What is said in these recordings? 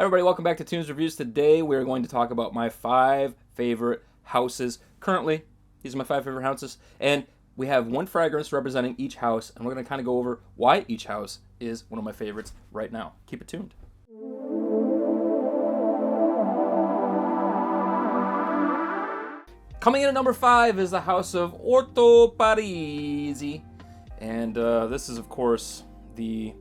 Hi everybody, welcome back to Toons Reviews. Today we're going to talk about my 5 favorite houses. Currently, these are my 5 favorite houses, and we have one fragrance representing each house, and we're going to kind of go over why each house is one of my favorites right now. Keep it tuned. Coming in at number 5 is the house of ORTO PARISI, and this is of course the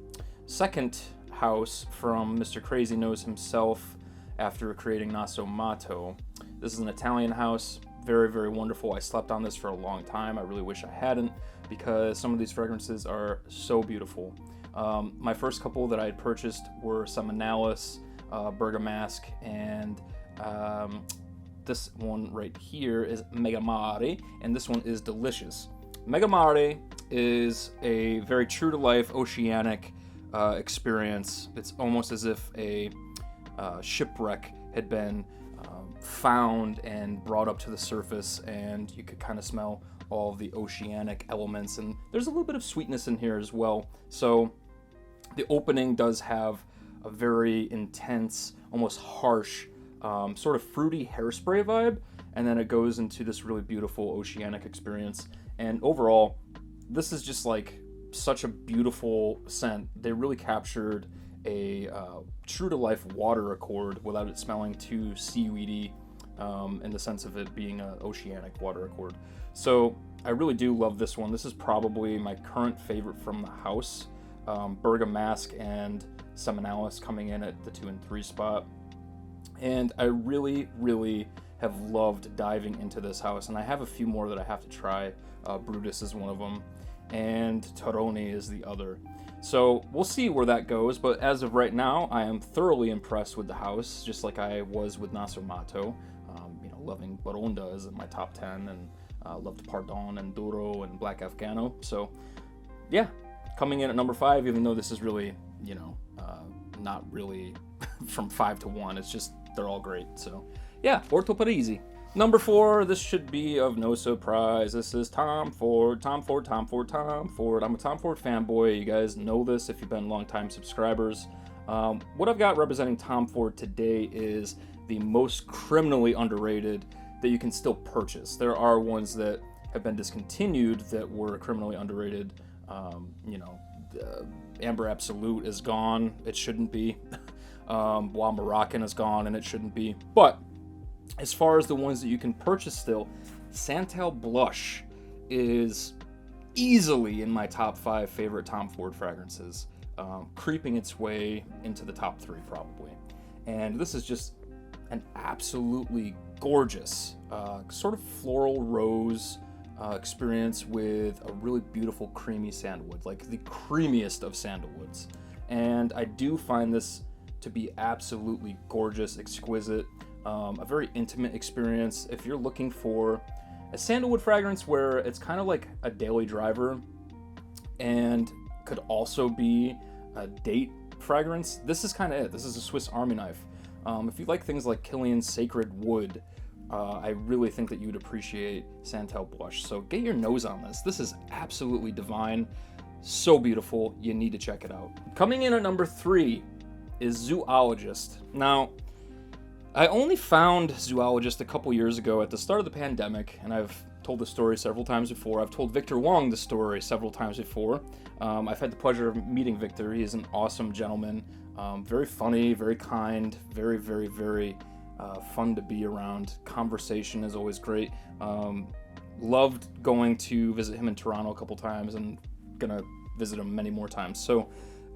second house from Mr. Crazy Nose himself after creating Naso Mato. This is an Italian house, very, very wonderful. I slept on this for a long time. I really wish I hadn't because some of these fragrances are so beautiful. My first couple that I had purchased were Seminalis, Bergamasque, and this one right here is MEGAMARE, and this one is delicious. MEGAMARE is a very true-to-life oceanic experience. It's almost as if a shipwreck had been found and brought up to the surface, and you could kind of smell all of the oceanic elements, and there's a little bit of sweetness in here as well. So the opening does have a very intense, almost harsh, sort of fruity hairspray vibe, and then it goes into this really beautiful oceanic experience. And overall, this is just like such a beautiful scent. They really captured a true-to-life water accord without it smelling too seaweedy, in the sense of it being an oceanic water accord. So I really do love this one. This is probably my current favorite from the house. Bergamasque and Seminalis coming in at the 2 and 3 spot. And I really, really have loved diving into this house, and I have a few more that I have to try. Brutus is one of them, and Toroni is the other. So we'll see where that goes, but as of right now, I am thoroughly impressed with the house, just like I was with Naso Mato. Loving Baronda is in my top 10, and loved Pardon and Duro and Black Afghano. So yeah, coming in at number 5, even though this is really, not really from 5 to 1, it's just, they're all great. So yeah, ORTO PARISI. Number 4, this should be of no surprise. This is Tom Ford. I'm a Tom Ford fanboy. You guys know this if you've been longtime subscribers. What I've got representing Tom Ford today is the most criminally underrated that you can still purchase. There are ones that have been discontinued that were criminally underrated. Amber Absolute is gone. It shouldn't be. While Moroccan is gone, and it shouldn't be. But as far as the ones that you can purchase still, Santal Blush is easily in my top 5 favorite Tom Ford fragrances, creeping its way into the top 3 probably. And this is just an absolutely gorgeous sort of floral rose experience with a really beautiful creamy sandalwood, like the creamiest of sandalwoods. And I do find this to be absolutely gorgeous, exquisite, a very intimate experience. If you're looking for a sandalwood fragrance where it's kind of like a daily driver and could also be a date fragrance, this is kind of it. This is a Swiss Army knife. If you like things like Killian's Sacred Wood, I really think that you would appreciate Santal Blush. So get your nose on this. This is absolutely divine. So beautiful. You need to check it out. Coming in at number 3 is Zoologist. Now, I only found Zoologist a couple years ago at the start of the pandemic, and I've told the story several times before. I've told Victor Wong the story several times before. I've had the pleasure of meeting Victor. He is an awesome gentleman, very funny, very kind, very, very, very fun to be around. Conversation is always great. Loved going to visit him in Toronto a couple times, and gonna visit him many more times. So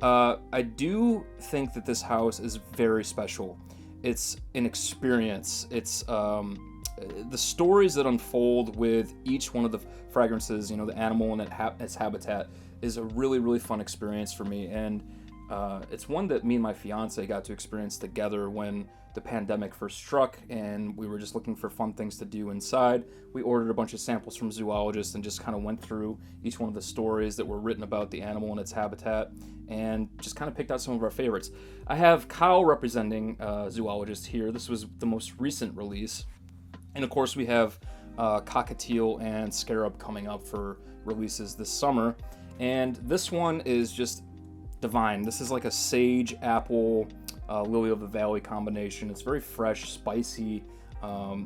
I do think that this house is very special. It's an experience. It's the stories that unfold with each one of the fragrances, the animal and its habitat, is a really, really fun experience for me. And it's one that me and my fiance got to experience together when the pandemic first struck, and we were just looking for fun things to do inside. We ordered a bunch of samples from Zoologist and just kind of went through each one of the stories that were written about the animal and its habitat, and just kind of picked out some of our favorites. I have Kyle representing Zoologist here. This was the most recent release. And of course we have Cockatiel and Scarab coming up for releases this summer. And this one is just divine. This is like a sage apple Lily of the Valley combination. It's very fresh, spicy.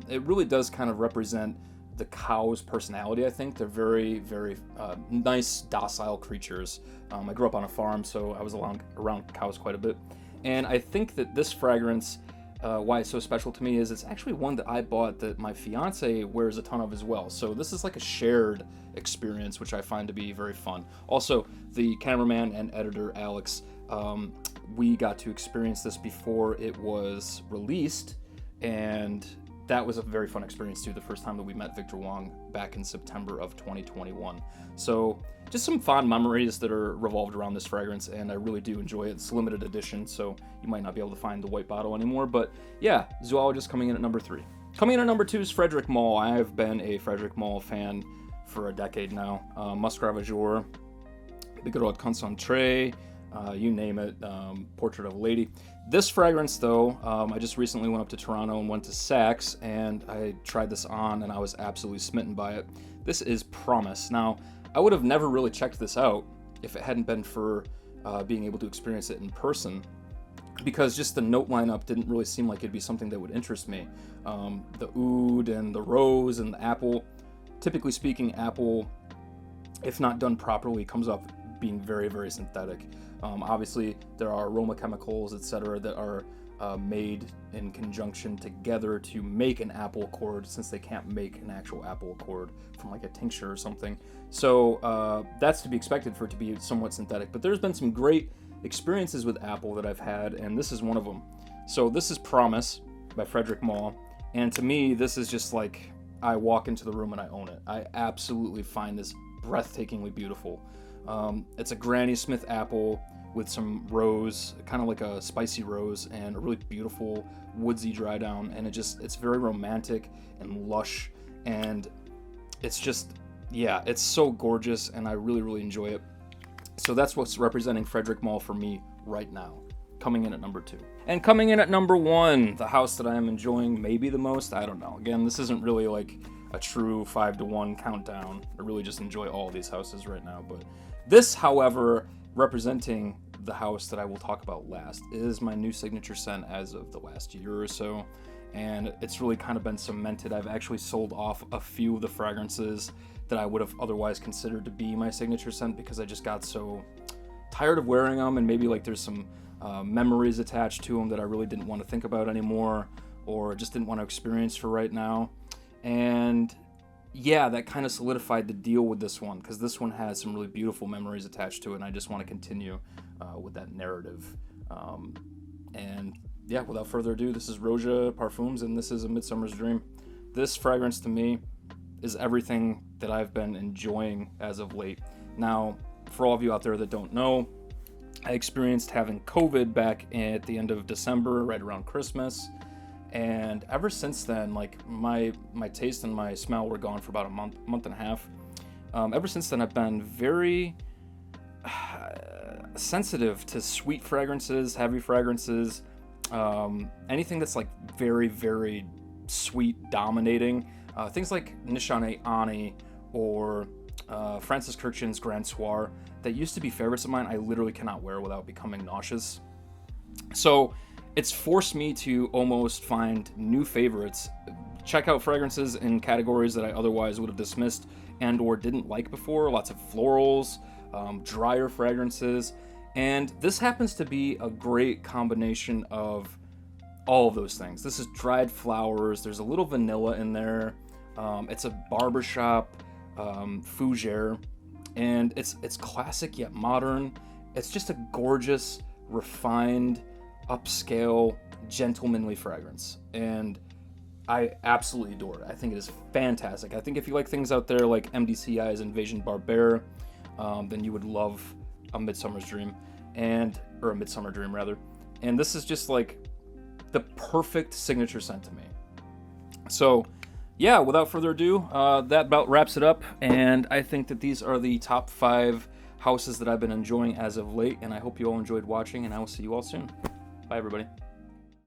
It really does kind of represent the cow's personality, I think. They're very, very nice, docile creatures. I grew up on a farm, so I was around cows quite a bit. And I think that this fragrance, why it's so special to me, is it's actually one that I bought that my fiance wears a ton of as well. So this is like a shared experience, which I find to be very fun. Also, the cameraman and editor, Alex, we got to experience this before it was released, and that was a very fun experience too, the first time that we met Victor Wong back in September of 2021. So just some fond memories that are revolved around this fragrance, and I really do enjoy it. It's a limited edition, so you might not be able to find the white bottle anymore, but yeah, Zoologist coming in at number 3. Coming in at number 2 is Frederic Malle. I have been a Frederic Malle fan for a decade now. Muscat Ravageur, the good old Concentré, you name it, Portrait of a Lady. This fragrance, though, I just recently went up to Toronto and went to Saks, and I tried this on, and I was absolutely smitten by it. This is Promise. Now, I would have never really checked this out if it hadn't been for being able to experience it in person, because just the note lineup didn't really seem like it'd be something that would interest me. The oud and the rose and the apple. Typically speaking, apple, if not done properly, comes off being very, very synthetic. Obviously, there are aroma chemicals, etc., that are made in conjunction together to make an apple accord, since they can't make an actual apple accord from like a tincture or something. So that's to be expected for it to be somewhat synthetic. But there's been some great experiences with apple that I've had, and this is one of them. So this is Promise by Frederic Malle, and to me, this is just like I walk into the room and I own it. I absolutely find this breathtakingly beautiful. It's a Granny Smith apple with some rose, kind of like a spicy rose, and a really beautiful woodsy dry down, and it's very romantic and lush, and it's just, yeah, it's so gorgeous, and I really, really enjoy it. So that's what's representing Frederic Malle for me right now, coming in at number 2. And coming in at number 1, the house that I am enjoying maybe the most, I don't know. Again, this isn't really like a true 5-to-1 countdown. I really just enjoy all these houses right now, but this, however, representing the house that I will talk about last, is my new signature scent as of the last year or so, and it's really kind of been cemented. I've actually sold off a few of the fragrances that I would have otherwise considered to be my signature scent, because I just got so tired of wearing them, and maybe like there's some memories attached to them that I really didn't want to think about anymore, or just didn't want to experience for right now. And yeah, that kind of solidified the deal with this one, because this one has some really beautiful memories attached to it, and I just want to continue with that narrative. And yeah, without further ado, this is ROJA Parfums, and this is A Midsummer's Dream. This fragrance to me is everything that I've been enjoying as of late. Now, for all of you out there that don't know, I experienced having COVID back at the end of December, right around Christmas. And ever since then, like my taste and my smell were gone for about a month and a half. Ever since then, I've been very sensitive to sweet fragrances, heavy fragrances, anything that's like very, very sweet, dominating. Things like Nishane Ani or Francis Kurkdjian's Grand Soir that used to be favorites of mine, I literally cannot wear without becoming nauseous. So it's forced me to almost find new favorites, check out fragrances in categories that I otherwise would have dismissed and or didn't like before. Lots of florals, drier fragrances, and this happens to be a great combination of all of those things. This is dried flowers, there's a little vanilla in there, it's a barbershop fougere, and it's classic yet modern. It's just a gorgeous, refined, upscale, gentlemanly fragrance, and I absolutely adore it. I think it is fantastic. I think if you like things out there like MDCI's Invasion Barbare, then you would love A Midsummer's Dream, or A Midsummer Dream rather. And this is just like the perfect signature scent to me. So yeah, without further ado, that about wraps it up, and I think that these are the top 5 houses that I've been enjoying as of late, and I hope you all enjoyed watching, and I will see you all soon. Bye, everybody.